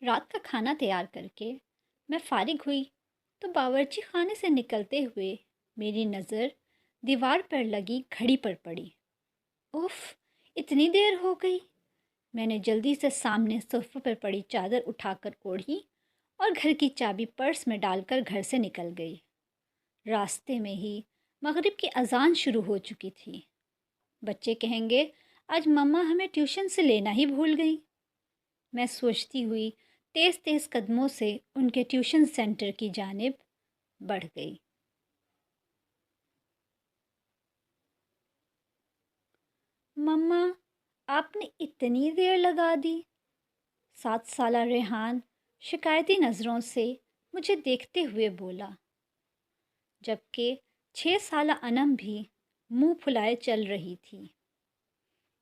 رات کا کھانا تیار کر کے میں فارغ ہوئی تو باورچی خانے سے نکلتے ہوئے میری نظر دیوار پر لگی گھڑی پر پڑی۔ اف، اتنی دیر ہو گئی! میں نے جلدی سے سامنے صوفے پر پڑی چادر اٹھا کر اوڑھی اور گھر کی چابی پرس میں ڈال کر گھر سے نکل گئی۔ راستے میں ہی مغرب کی اذان شروع ہو چکی تھی۔ بچے کہیں گے آج مما ہمیں ٹیوشن سے لینا ہی بھول گئی۔ میں سوچتی ہوئی تیز تیز قدموں سے ان کے ٹیوشن سینٹر کی جانب بڑھ گئی۔ مما، آپ نے اتنی دیر لگا دی؟ 7 سالہ ریحان شکایتی نظروں سے مجھے دیکھتے ہوئے بولا، جبکہ 6 سالہ انم بھی منہ پھلائے چل رہی تھی۔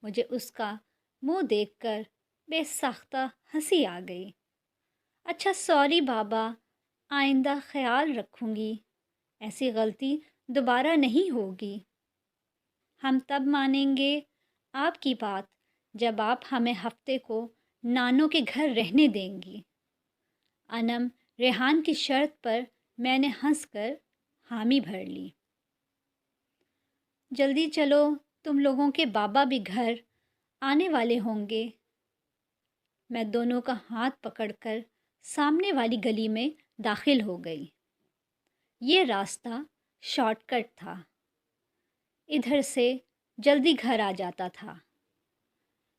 مجھے اس کا منہ دیکھ کر بے ساختہ ہنسی آ گئی۔ اچھا سوری بابا، آئندہ خیال رکھوں گی، ایسی غلطی دوبارہ نہیں ہوگی۔ ہم تب مانیں گے آپ کی بات جب آپ ہمیں ہفتے کو نانوں کے گھر رہنے دیں گی۔ انم ریحان کی شرط پر میں نے ہنس کر حامی بھر لی۔ جلدی چلو، تم لوگوں کے بابا بھی گھر آنے والے ہوں گے۔ میں دونوں کا ہاتھ پکڑ کر سامنے والی گلی میں داخل ہو گئی۔ یہ راستہ شارٹ کٹ تھا، ادھر سے جلدی گھر آ جاتا تھا۔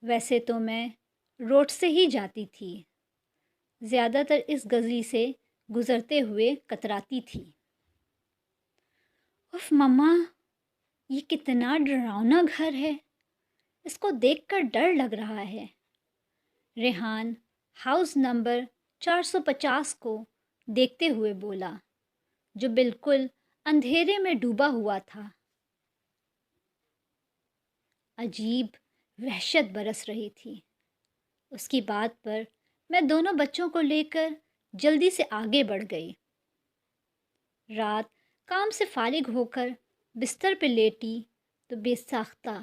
ویسے تو میں روڈ سے ہی جاتی تھی، زیادہ تر اس گلی سے گزرتے ہوئے کتراتی تھی۔ اف مما، یہ کتنا ڈراؤنا گھر ہے، اس کو دیکھ کر ڈر لگ رہا ہے۔ ریحان ہاؤس نمبر 450 کو دیکھتے ہوئے بولا، جو بالکل اندھیرے میں ڈوبا ہوا تھا۔ عجیب وحشت برس رہی تھی اس کی بات پر۔ میں دونوں بچوں کو لے کر جلدی سے آگے بڑھ گئی۔ رات کام سے فارغ ہو کر بستر پہ لیٹی تو بے ساختہ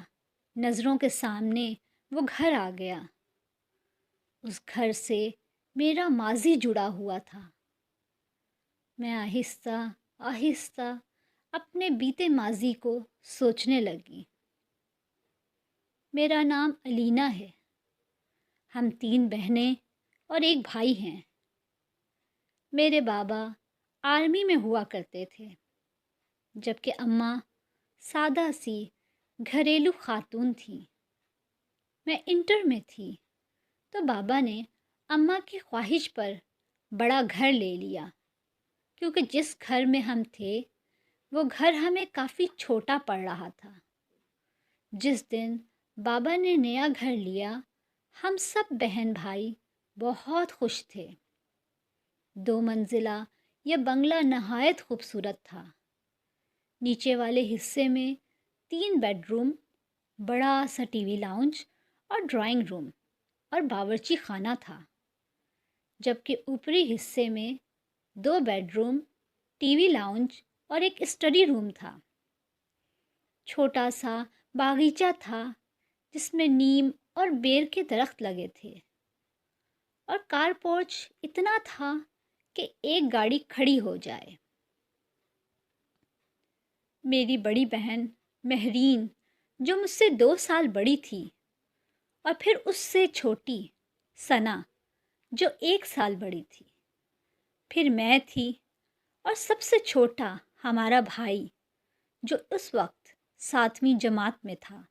نظروں کے سامنے وہ گھر آ گیا۔ اس گھر سے میرا ماضی جڑا ہوا تھا۔ میں آہستہ آہستہ اپنے بیتے ماضی کو سوچنے لگی۔ میرا نام علینا ہے، ہم 3 بہنیں اور ایک بھائی ہیں۔ میرے بابا آرمی میں ہوا کرتے تھے، جبکہ اماں سادہ سی گھریلو خاتون تھیں۔ میں انٹر میں تھی تو بابا نے اماں کی خواہش پر بڑا گھر لے لیا، کیونکہ جس گھر میں ہم تھے وہ گھر ہمیں کافی چھوٹا پڑ رہا تھا۔ جس دن بابا نے نیا گھر لیا، ہم سب بہن بھائی بہت خوش تھے۔ 2 منزلہ یہ بنگلہ نہایت خوبصورت تھا۔ نیچے والے حصے میں 3 بیڈ روم، بڑا سا ٹی وی لاؤنج اور ڈرائنگ روم اور باورچی خانہ تھا، جبکہ اوپری حصے میں 2 bed room, T V lounge اور ایک اسٹڈی روم تھا۔ چھوٹا سا باغیچہ تھا جس میں نیم اور بیر کے درخت لگے تھے، اور کار پورچ اتنا تھا کہ ایک گاڑی کھڑی ہو جائے۔ میری بڑی بہن مہرین، جو مجھ سے 2 سال بڑی تھی، اور پھر اس سے چھوٹی ثنا، جو 1 سال بڑی تھی، پھر میں تھی، اور سب سے چھوٹا ہمارا بھائی، جو اس وقت 7ویں جماعت میں تھا۔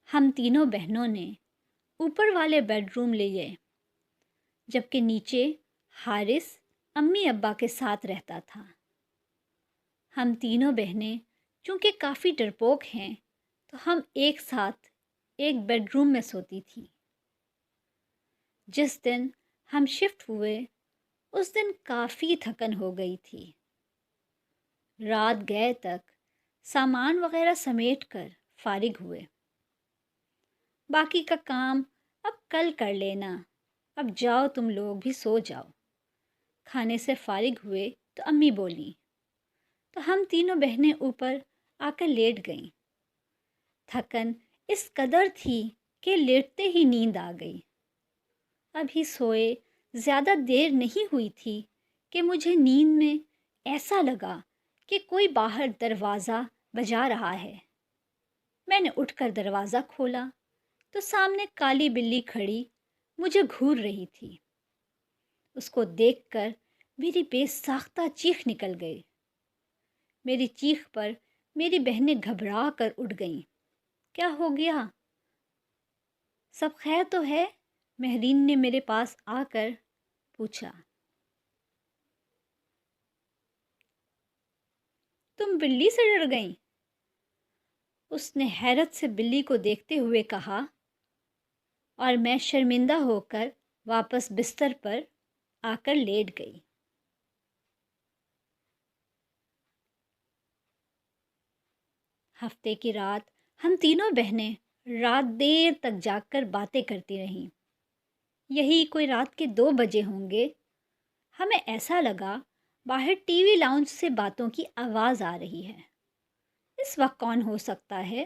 ہم تینوں بہنوں نے اوپر والے بیڈ روم لیے، جبکہ نیچے حارث امی ابا کے ساتھ رہتا تھا۔ ہم تینوں بہنیں چونکہ کافی ڈرپوک ہیں تو ہم ایک ساتھ ایک بیڈ روم میں سوتی تھیں۔ جس دن ہم شفٹ ہوئے اس دن کافی تھکن ہو گئی تھی۔ رات گئے تک سامان وغیرہ سمیٹ کر فارغ ہوئے۔ باقی کا کام اب کل کر لینا، اب جاؤ تم لوگ بھی سو جاؤ۔ کھانے سے فارغ ہوئے تو امی بولیں، تو ہم تینوں بہنیں اوپر آ کر لیٹ گئیں۔ تھکن اس قدر تھی کہ لیٹتے ہی نیند آ گئی۔ ابھی سوئے زیادہ دیر نہیں ہوئی تھی کہ مجھے نیند میں ایسا لگا کہ کوئی باہر دروازہ بجا رہا ہے۔ میں نے اٹھ کر دروازہ کھولا تو سامنے کالی بلی کھڑی مجھے گھور رہی تھی۔ اس کو دیکھ کر میری بے ساختہ چیخ نکل گئی۔ میری چیخ پر میری بہنیں گھبرا کر اٹھ گئیں۔ کیا ہو گیا؟ سب خیر تو ہے؟ مہرین نے میرے پاس آ کر پوچھا۔ تم بلی سے ڈر گئیں؟ اس نے حیرت سے بلی کو دیکھتے ہوئے کہا، اور میں شرمندہ ہو کر واپس بستر پر آ کر لیٹ گئی۔ ہفتے کی رات ہم تینوں بہنیں رات دیر تک جاگ کر باتیں کرتی رہیں۔ یہی کوئی رات کے 2 بجے ہوں گے۔ ہمیں ایسا لگا باہر ٹی وی لاؤنج سے باتوں کی آواز آ رہی ہے۔ اس وقت کون ہو سکتا ہے؟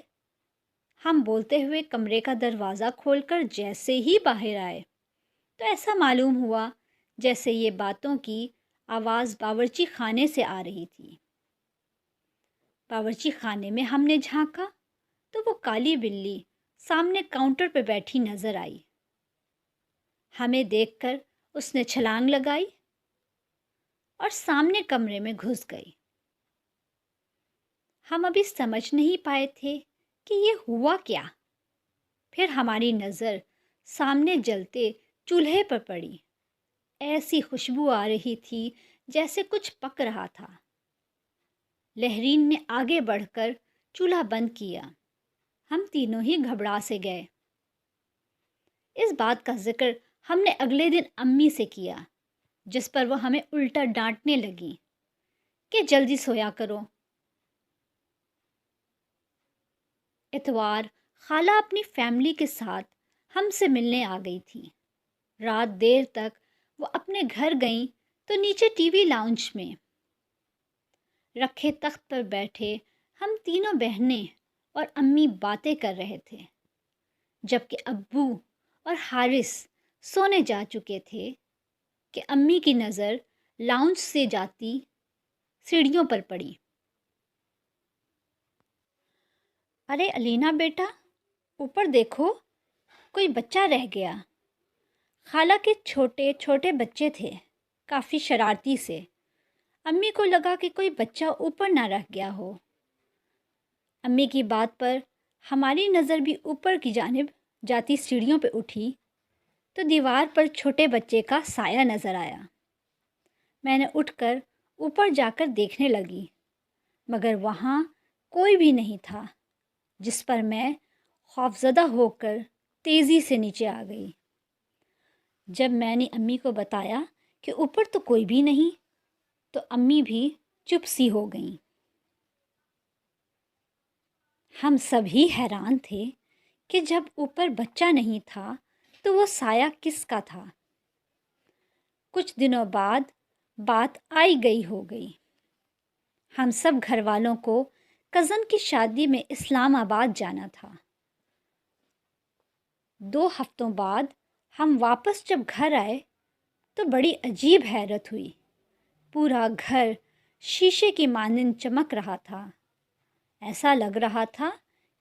ہم بولتے ہوئے کمرے کا دروازہ کھول کر جیسے ہی باہر آئے تو ایسا معلوم ہوا جیسے یہ باتوں کی آواز باورچی خانے سے آ رہی تھی۔ باورچی خانے میں ہم نے جھانکا تو وہ کالی بلی سامنے کاؤنٹر پہ بیٹھی نظر آئی۔ ہمیں دیکھ کر اس نے چھلانگ لگائی اور سامنے کمرے میں گھس گئی۔ ہم ابھی سمجھ نہیں پائے تھے کہ یہ ہوا کیا۔ پھر ہماری نظر سامنے جلتے چولہے پر پڑی۔ ایسی خوشبو آ رہی تھی جیسے کچھ پک رہا تھا۔ لہرین نے آگے بڑھ کر چولہا بند کیا۔ ہم تینوں ہی گھبرا سے گئے۔ اس بات کا ذکر ہم نے اگلے دن امی سے کیا، جس پر وہ ہمیں الٹا ڈانٹنے لگیں کہ جلدی سویا کرو۔ اتوار خالہ اپنی فیملی کے ساتھ ہم سے ملنے آ گئی تھی۔ رات دیر تک وہ اپنے گھر گئیں تو نیچے ٹی وی لاؤنج میں رکھے تخت پر بیٹھے ہم تینوں بہنیں اور امی باتیں کر رہے تھے، جبکہ ابو اور حارث سونے جا چکے تھے کہ امی کی نظر لاؤنج سے جاتی سیڑھیوں پر پڑی۔ ارے علینا بیٹا، اوپر دیکھو، کوئی بچہ رہ گیا۔ خالہ کے چھوٹے چھوٹے بچے تھے، کافی شرارتی سے۔ امی کو لگا کہ کوئی بچہ اوپر نہ رہ گیا ہو۔ امی کی بات پر ہماری نظر بھی اوپر کی جانب جاتی سیڑھیوں پہ اٹھی تو دیوار پر چھوٹے بچے کا سایہ نظر آیا۔ میں نے اٹھ کر اوپر جا کر دیکھنے لگی، مگر وہاں کوئی بھی نہیں تھا، جس پر میں خوفزدہ ہو کر تیزی سے نیچے آ گئی۔ جب میں نے امی کو بتایا کہ اوپر تو کوئی بھی نہیں تو امی بھی چپ سی ہو گئیں۔ ہم سبھی حیران تھے کہ جب اوپر بچہ نہیں تھا تو وہ سایہ کس کا تھا۔ کچھ دنوں بعد بات آئی گئی ہو گئی۔ ہم سب گھر والوں کو کزن کی شادی میں اسلام آباد جانا تھا۔ 2 ہفتوں بعد ہم واپس جب گھر آئے تو بڑی عجیب حیرت ہوئی۔ پورا گھر شیشے کی مانند چمک رہا تھا۔ ایسا لگ رہا تھا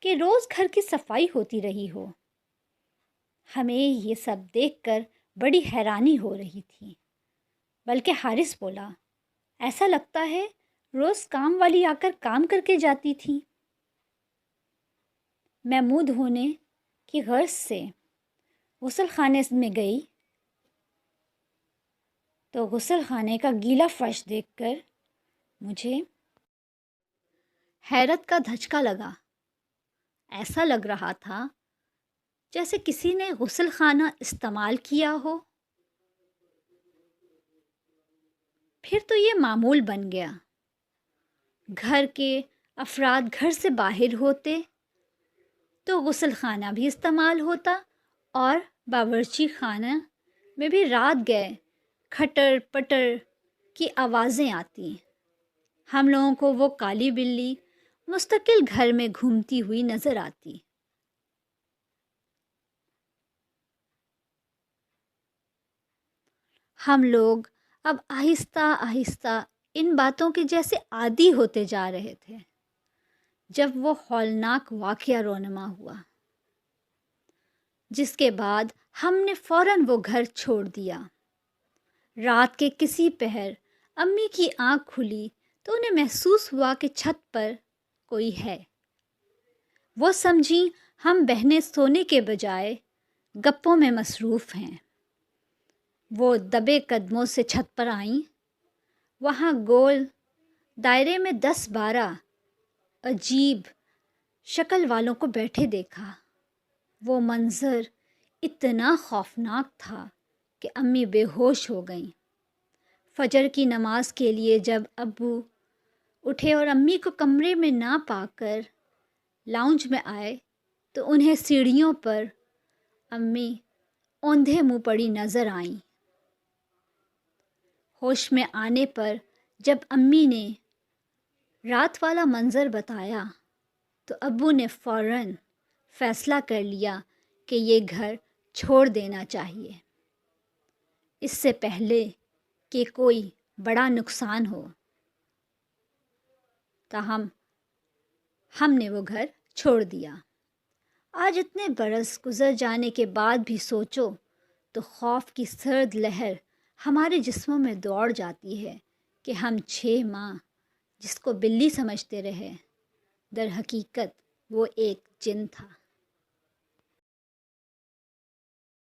کہ روز گھر کی صفائی ہوتی رہی ہو۔ ہمیں یہ سب دیکھ کر بڑی حیرانی ہو رہی تھی، بلکہ حارث بولا، ایسا لگتا ہے روز کام والی آ کر کام کر کے جاتی تھی۔ میں منہ دھونے کی غرض سے غسل خانے میں گئی تو غسل خانے کا گیلا فرش دیکھ کر مجھے حیرت کا دھچکا لگا۔ ایسا لگ رہا تھا جیسے کسی نے غسل خانہ استعمال کیا ہو۔ پھر تو یہ معمول بن گیا۔ گھر کے افراد گھر سے باہر ہوتے تو غسل خانہ بھی استعمال ہوتا اور باورچی خانہ میں بھی رات گئے کھٹر پٹر کی آوازیں آتی۔ ہم لوگوں کو وہ کالی بلی مستقل گھر میں گھومتی ہوئی نظر آتی۔ ہم لوگ اب آہستہ آہستہ ان باتوں کے جیسے عادی ہوتے جا رہے تھے جب وہ ہولناک واقعہ رونما ہوا، جس کے بعد ہم نے فوراً وہ گھر چھوڑ دیا۔ رات کے کسی پہر امی کی آنکھ کھلی تو انہیں محسوس ہوا کہ چھت پر کوئی ہے۔ وہ سمجھیں ہم بہنیں سونے کے بجائے گپوں میں مصروف ہیں۔ وہ دبے قدموں سے چھت پر آئیں۔ وہاں گول دائرے میں 10-12 عجیب شکل والوں کو بیٹھے دیکھا۔ وہ منظر اتنا خوفناک تھا کہ امی بے ہوش ہو گئیں۔ فجر کی نماز کے لیے جب ابو اٹھے اور امی کو کمرے میں نہ پا کر لاؤنج میں آئے تو انہیں سیڑھیوں پر امی اوندھے منہ پڑی نظر آئیں۔ ہوش میں آنے پر جب امی نے رات والا منظر بتایا تو ابو نے فوراً فیصلہ کر لیا کہ یہ گھر چھوڑ دینا چاہیے، اس سے پہلے کہ کوئی بڑا نقصان ہو۔ تاہم ہم نے وہ گھر چھوڑ دیا۔ آج اتنے برس گزر جانے کے بعد بھی سوچو تو خوف کی سرد لہر ہمارے جسموں میں دوڑ جاتی ہے کہ ہم 6 ماہ جس کو بلی سمجھتے رہے، در حقیقت وہ ایک جن تھا۔